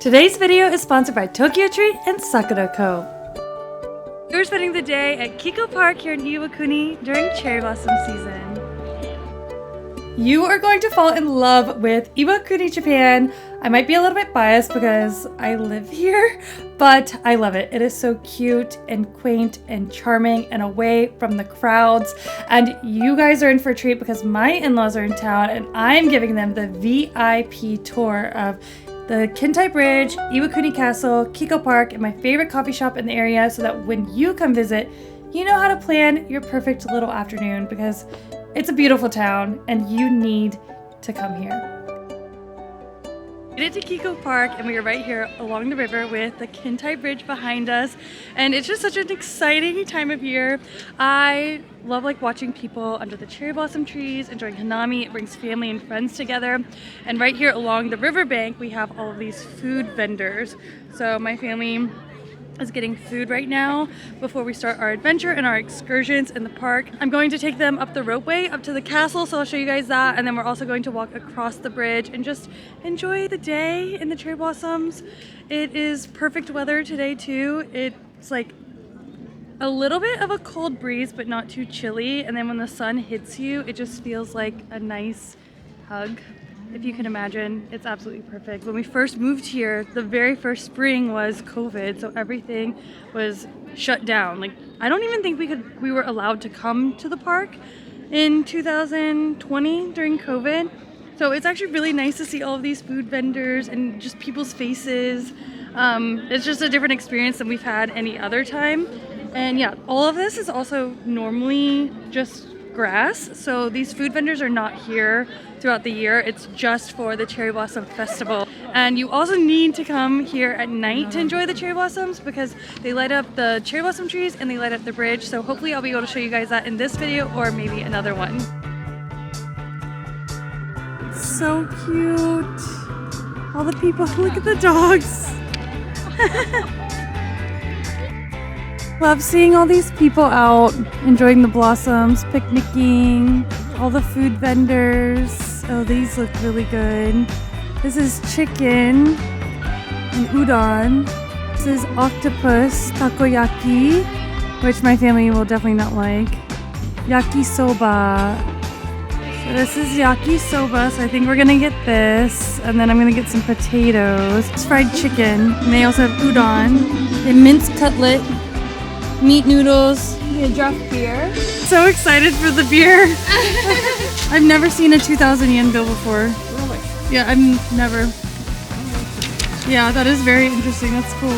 Today's video is sponsored by Tokyo Treat and Sakura Co. We're spending the day at Kikko Park here in Iwakuni during cherry blossom season. You are going to fall in love with Iwakuni, Japan. I might be a little bit biased because I live here, but I love it. It is so cute and quaint and charming and away from the crowds. And you guys are in for a treat because my in-laws are in town and I'm giving them the VIP tour of the Kintai Bridge, Iwakuni Castle, Kikko Park, and my favorite coffee shop in the area so that when you come visit, you know how to plan your perfect little afternoon because it's a beautiful town and you need to come here. We made it to Kikko Park and we are right here along the river with the Kintai Bridge behind us, and it's just such an exciting time of year. I love watching people under the cherry blossom trees enjoying hanami. It brings family and friends together, and right here along the riverbank we have all of these food vendors. So my family is getting food right now before we start our adventure and our excursions in the park. I'm going to take them up the ropeway up to the castle, so I'll show you guys that, and then we're also going to walk across the bridge and just enjoy the day in the cherry blossoms. It is perfect weather today too. It's like a little bit of a cold breeze but not too chilly, and then when the sun hits you it just feels like a nice hug. If you can imagine, it's absolutely perfect. When we first moved here, the very first spring was COVID, so everything was shut down. I don't even think we were allowed to come to the park in 2020 during COVID. So it's actually really nice to see all of these food vendors and just people's faces. It's just a different experience than we've had any other time. And yeah, all of this is also normally just grass, so these food vendors are not here throughout the year. It's just for the Cherry Blossom Festival. And you also need to come here at night to enjoy the cherry blossoms because they light up the cherry blossom trees and they light up the bridge. So hopefully I'll be able to show you guys that in this video or maybe another one. So cute. All the people, look at the dogs. Love seeing all these people out enjoying the blossoms, picnicking, all the food vendors. Oh, these look really good. This is chicken and udon. This is octopus takoyaki, which my family will definitely not like. Yakisoba. So this is yakisoba, so I think we're gonna get this. And then I'm gonna get some potatoes. It's fried chicken. And they also have udon. And minced cutlet. Meat noodles, a draft beer. So excited for the beer. I've never seen a 2,000 yen bill before. Really? Yeah, I've never. Yeah, that is very interesting. That's cool.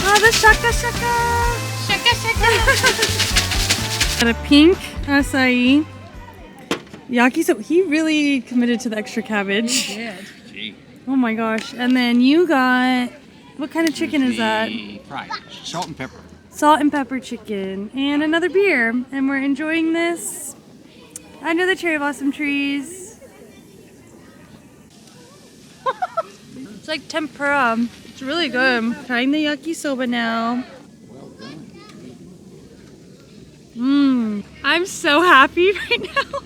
Ah, the shaka shaka. Shaka shaka. Got a pink acai. Yakisoba. He really committed to the extra cabbage. He did. Gee. Oh my gosh. And then you got, what kind of chicken is that? Fried. Salt and pepper. Salt and pepper chicken and another beer, and we're enjoying this under the cherry blossom trees. It's like tempura. It's really good. Trying the yakisoba now. Well done. I'm so happy right now.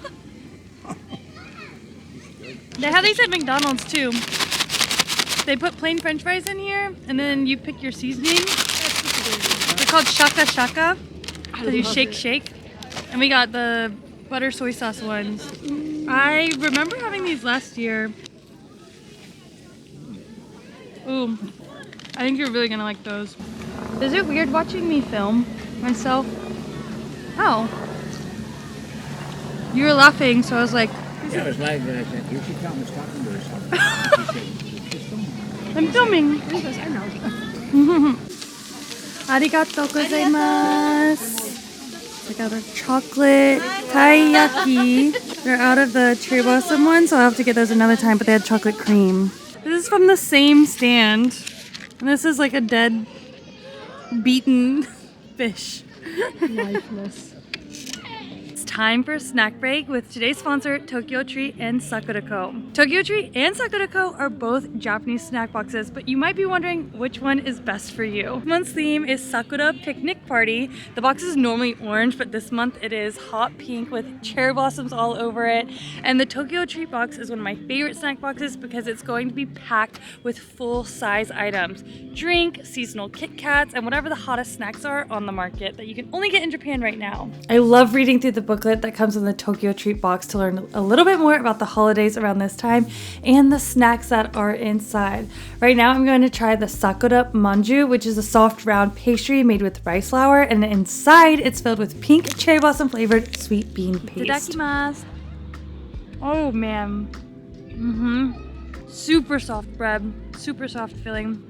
They have these at McDonald's too. They put plain french fries in here and then you pick your seasoning. They're called shaka shaka, because you shake. And we got the butter soy sauce ones. I remember having these last year. Ooh, I think you're really gonna like those. Is it weird watching me film myself? How? You were laughing, so I was like... Yeah, I was laughing and I said, you should tell him it's talking to herself. She said, I'm filming. he goes, I know. Arigatou gozaimasu. I got a chocolate taiyaki. They're out of the cherry blossom one, so I'll have to get those another time, but they had chocolate cream. This is from the same stand. And this is like a dead, beaten fish. Lifeless. It's time for a snack break with today's sponsor, Tokyo Treat and Sakura Co. Tokyo Treat and Sakura Co are both Japanese snack boxes, but you might be wondering which one is best for you. This month's theme is Sakura Picnic Party. The box is normally orange, but this month it is hot pink with cherry blossoms all over it. And the Tokyo Treat box is one of my favorite snack boxes because it's going to be packed with full-size items. Drink, seasonal Kit Kats, and whatever the hottest snacks are on the market that you can only get in Japan right now. I love reading through the booklet that comes in the Tokyo Treat box to learn a little bit more about the holidays around this time and the snacks that are inside. Right now I'm going to try the Sakura Manju, which is a soft round pastry made with rice flour, and inside it's filled with pink cherry blossom flavored sweet bean paste. Itadakimasu. Oh man. Super soft bread, super soft filling.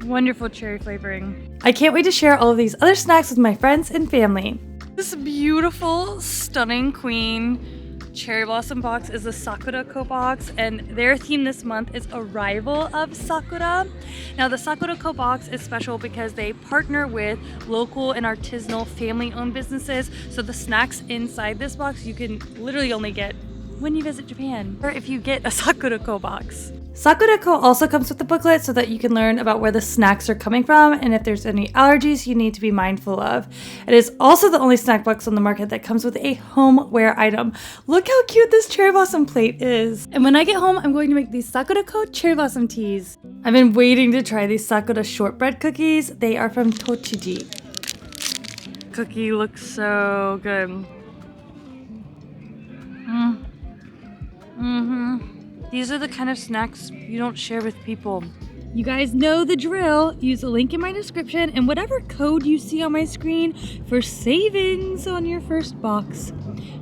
Wonderful cherry flavoring. I can't wait to share all of these other snacks with my friends and family. This beautiful, stunning queen cherry blossom box is the Sakura Co box, and their theme this month is Arrival of Sakura. Now the Sakura Co box is special because they partner with local and artisanal family-owned businesses, so the snacks inside this box you can literally only get when you visit Japan, or if you get a Sakura Co box. Sakura Co also comes with the booklet so that you can learn about where the snacks are coming from and if there's any allergies you need to be mindful of. It is also the only snack box on the market that comes with a homeware item. Look how cute this cherry blossom plate is. And when I get home, I'm going to make these Sakura Co cherry blossom teas. I've been waiting to try these Sakura shortbread cookies. They are from Tochiji. Cookie looks so good. These are the kind of snacks you don't share with people. You guys know the drill. Use the link in my description and whatever code you see on my screen for savings on your first box.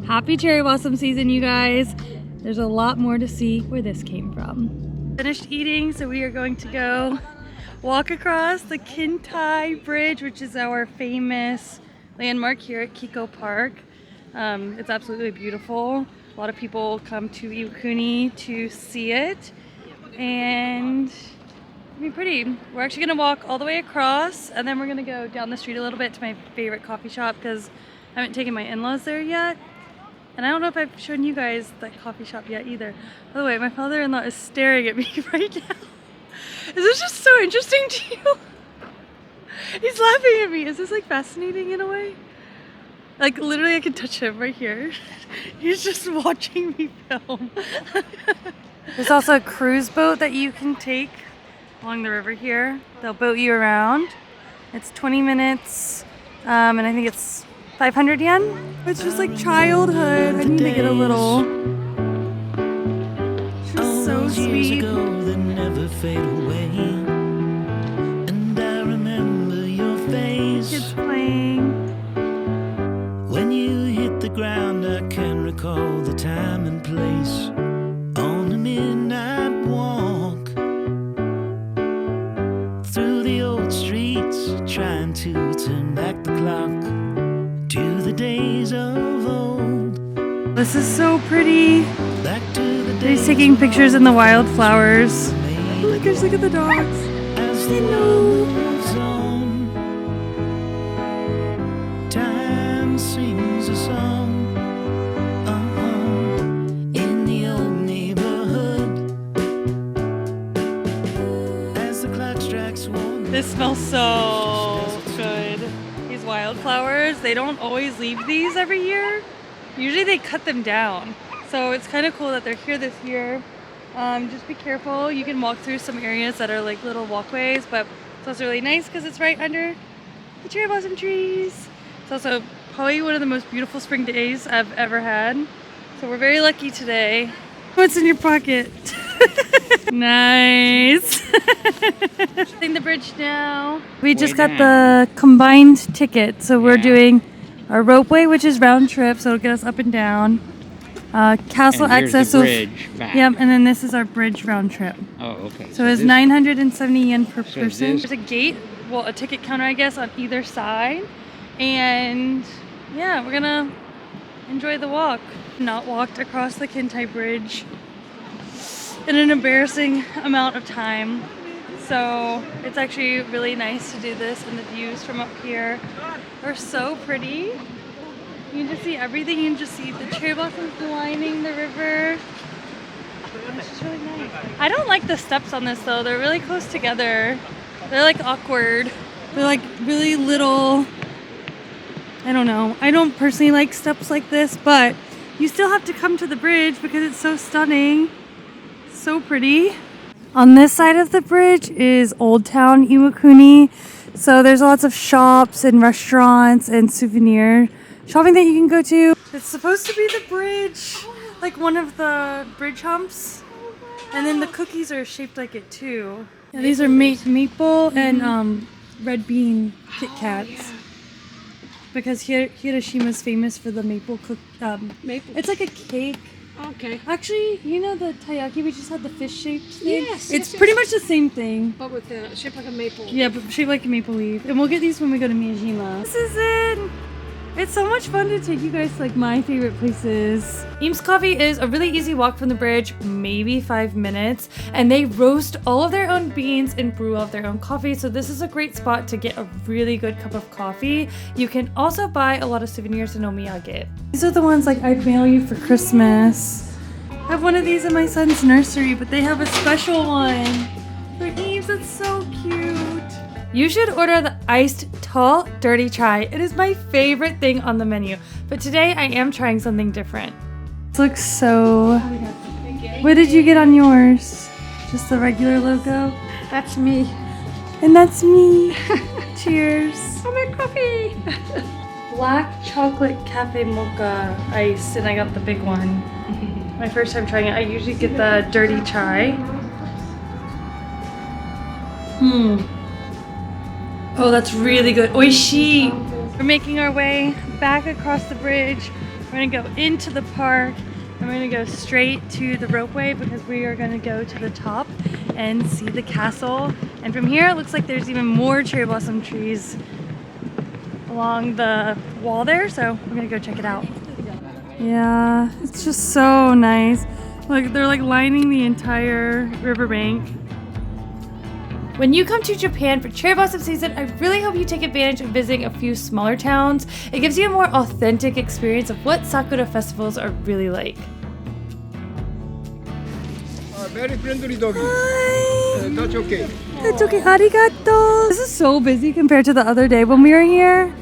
Happy cherry blossom season, you guys. There's a lot more to see where this came from. Finished eating, so we are going to go walk across the Kintai Bridge, which is our famous landmark here at Kikko Park. It's absolutely beautiful. A lot of people come to Iwakuni to see it, and it'll be pretty. We're actually gonna walk all the way across, and then we're gonna go down the street a little bit to my favorite coffee shop because I haven't taken my in-laws there yet. And I don't know if I've shown you guys that coffee shop yet either. By the way, my father-in-law is staring at me right now. Is this just so interesting to you? He's laughing at me. Is this like fascinating in a way? Like literally I can touch him right here. He's just watching me film. There's also a cruise boat that you can take along the river here. They'll boat you around. It's 20 minutes and I think it's 500 yen. It's just like childhood. I need to get a little. She's so sweet. That never fade away. And I remember your face. Kids playing. When you hit the ground, I can recall the time and place on a midnight walk through the old streets, trying to turn back the clock to the days of old. This is so pretty. Back to the days. He's taking pictures in the wildflowers. Look, just look at the dogs. As the world moves on. Sings a song in the old neighborhood as the clock strikes one. This smells so good. These wildflowers, they don't always leave these every year. Usually they cut them down. So it's kind of cool that they're here this year. Just be careful. You can walk through some areas that are like little walkways, but it's also really nice because it's right under the cherry blossom trees. It's also probably one of the most beautiful spring days I've ever had. So we're very lucky today. What's in your pocket? Nice. Crossing the bridge now. We just got the combined ticket. So we're doing our Ropeway, which is round trip, so it'll get us up and down. Castle and access. The bridge back. Yep, and then this is our bridge round trip. Oh, okay. So it's 970 yen per person. There's a gate, well, a ticket counter, I guess, on either side. And yeah, we're gonna enjoy the walk. Not walked across the Kintai Bridge in an embarrassing amount of time. So it's actually really nice to do this, and the views from up here are so pretty. You can just see everything. You can just see the cherry blossoms lining the river. It's just really nice. I don't like the steps on this though. They're really close together. They're like awkward. They're like really little. I don't know. I don't personally like steps like this, but you still have to come to the bridge because it's so stunning. So pretty. On this side of the bridge is Old Town Iwakuni. So there's lots of shops and restaurants and souvenir shopping that you can go to. It's supposed to be the bridge, like one of the bridge humps. And then the cookies are shaped like it too. Yeah, these are maple and red bean Kit Kats. Because Hiroshima's famous for the maple Maple. It's like a cake. Okay. Actually, you know the taiyaki, we just had the fish-shaped thing? Yes. It's pretty much the same thing. But with the shape like a maple. Yeah, but shaped like a maple leaf. And we'll get these when we go to Miyajima. This is it! It's so much fun to take you guys to like my favorite places. Eames Coffee is a really easy walk from the bridge, maybe 5 minutes, and they roast all of their own beans and brew all of their own coffee, so this is a great spot to get a really good cup of coffee. You can also buy a lot of souvenirs and omiyage. These are the ones like I'd mail you for Christmas. I have one of these in my son's nursery, but they have a special one for Eames. It's so cute. You should order the iced tall dirty chai. It is my favorite thing on the menu, but today I am trying something different. This looks so... What did you get on yours? Just the regular logo? That's me. And that's me. Cheers. Oh, my coffee. Black chocolate cafe mocha ice, and I got the big one. My first time trying it. I usually get the dirty chai. Oh, that's really good. Oishi! We're making our way back across the bridge. We're gonna go into the park and we're gonna go straight to the ropeway because we are gonna go to the top and see the castle. And from here, it looks like there's even more cherry blossom trees along the wall there, so we're gonna go check it out. Yeah, it's just so nice. Like they're like lining the entire riverbank. When you come to Japan for cherry blossom season, I really hope you take advantage of visiting a few smaller towns. It gives you a more authentic experience of what sakura festivals are really like. Very friendly doggy. Hi! That's okay. That's okay. Arigato! This is so busy compared to the other day when we were here.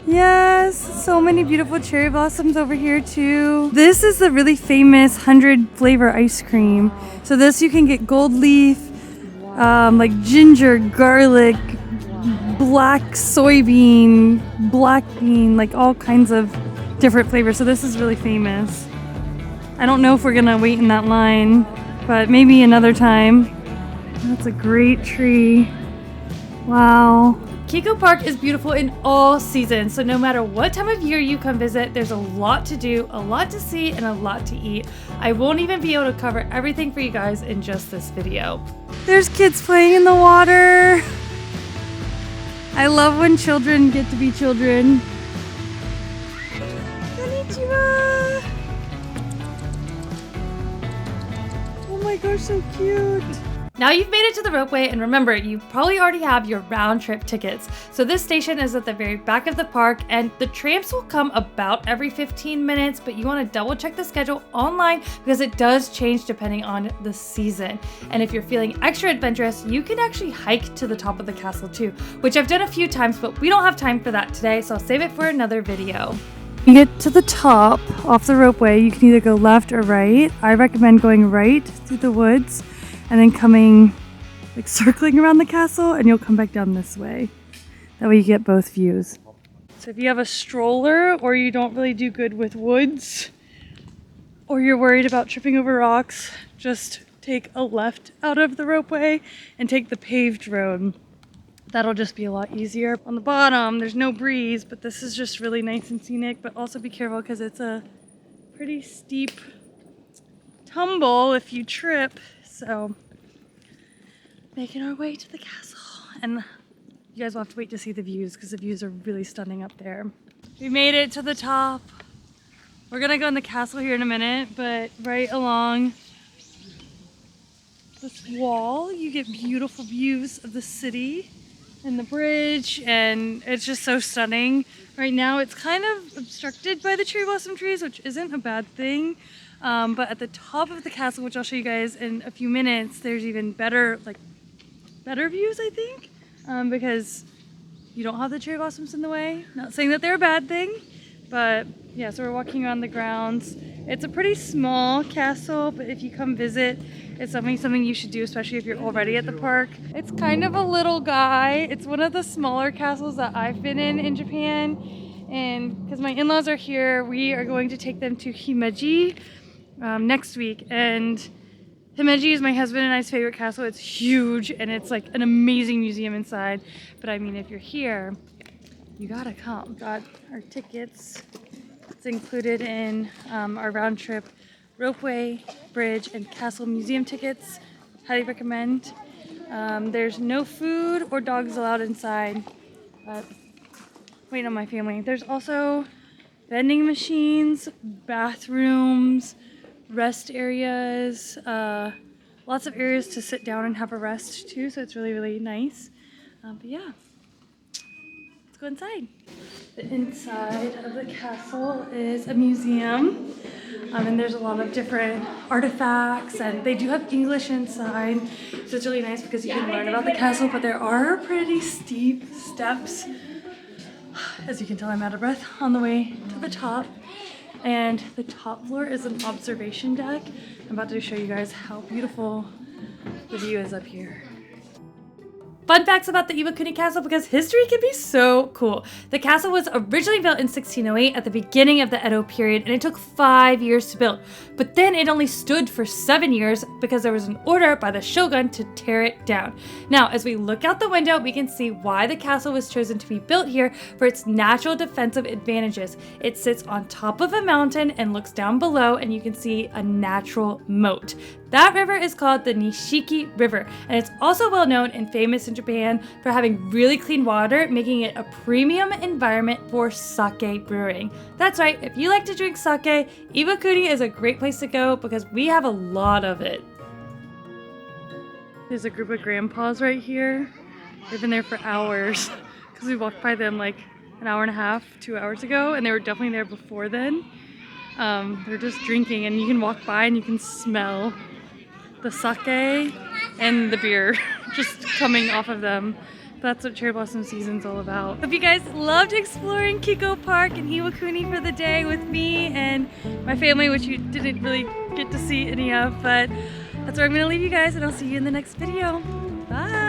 Yes, so many beautiful cherry blossoms over here too. This is the really famous 100 flavor ice cream. So this you can get gold leaf, like ginger, garlic, black soybean, black bean, like all kinds of different flavors. So this is really famous. I don't know if we're gonna wait in that line, but maybe another time. That's a great tree. Wow. Kikko Park is beautiful in all seasons, so no matter what time of year you come visit, there's a lot to do, a lot to see, and a lot to eat. I won't even be able to cover everything for you guys in just this video. There's kids playing in the water. I love when children get to be children. Konnichiwa. Oh my gosh, so cute. Now you've made it to the Ropeway, and remember, you probably already have your round trip tickets. So this station is at the very back of the park, and the trams will come about every 15 minutes, but you want to double check the schedule online because it does change depending on the season. And if you're feeling extra adventurous, you can actually hike to the top of the castle too, which I've done a few times, but we don't have time for that today, so I'll save it for another video. You get to the top off the Ropeway, you can either go left or right. I recommend going right through the woods and then coming, like circling around the castle, and you'll come back down this way. That way you get both views. So if you have a stroller or you don't really do good with woods or you're worried about tripping over rocks, just take a left out of the Ropeway and take the paved road. That'll just be a lot easier. On the bottom, there's no breeze, but this is just really nice and scenic, but also be careful because it's a pretty steep tumble if you trip. So, making our way to the castle, and you guys will have to wait to see the views because the views are really stunning up there. We made it to the top. We're gonna go in the castle here in a minute, but right along this wall, you get beautiful views of the city. and the bridge, and it's just so stunning. Right now it's kind of obstructed by the cherry blossom trees, which isn't a bad thing. But at the top of the castle, which I'll show you guys in a few minutes, there's even better views, I think, because you don't have the cherry blossoms in the way. Not saying that they're a bad thing, but yeah, so we're walking around the grounds. It's a pretty small castle, but if you come visit, it's something you should do, especially if you're already at the park. It's kind of a little guy. It's one of the smaller castles that I've been in Japan. And because my in-laws are here, we are going to take them to Himeji next week. And Himeji is my husband and I's favorite castle. It's huge and it's like an amazing museum inside. But I mean, if you're here, you gotta come. Got our tickets. It's included in our round trip Ropeway, Bridge, and Castle Museum tickets. Highly recommend. There's no food or dogs allowed inside. Waiting on my family. There's also vending machines, bathrooms, rest areas, lots of areas to sit down and have a rest too, so it's really, really nice. But yeah, let's go inside. The inside of the castle is a museum, and there's a lot of different artifacts, and they do have English inside, so it's really nice because you can learn about the castle, but there are pretty steep steps. As you can tell, I'm out of breath on the way to the top. And the top floor is an observation deck. I'm about to show you guys how beautiful the view is up here. Fun facts about the Iwakuni Castle, because history can be so cool. The castle was originally built in 1608 at the beginning of the Edo period, and it took 5 years to build. But then it only stood for 7 years because there was an order by the shogun to tear it down. Now, as we look out the window, we can see why the castle was chosen to be built here for its natural defensive advantages. It sits on top of a mountain and looks down below, and you can see a natural moat. That river is called the Nishiki River, and it's also well known and famous in Japan for having really clean water, making it a premium environment for sake brewing. That's right, if you like to drink sake, Iwakuni is a great place to go because we have a lot of it. There's a group of grandpas right here. They've been there for hours because we walked by them like an hour and a half, 2 hours ago, and they were definitely there before then. They're just drinking, and you can walk by and you can smell the sake and the beer just coming off of them. That's what cherry blossom season's all about. Hope you guys loved exploring Kikko Park and Iwakuni for the day with me and my family, which you didn't really get to see any of, but that's where I'm gonna leave you guys, and I'll see you in the next video. Bye!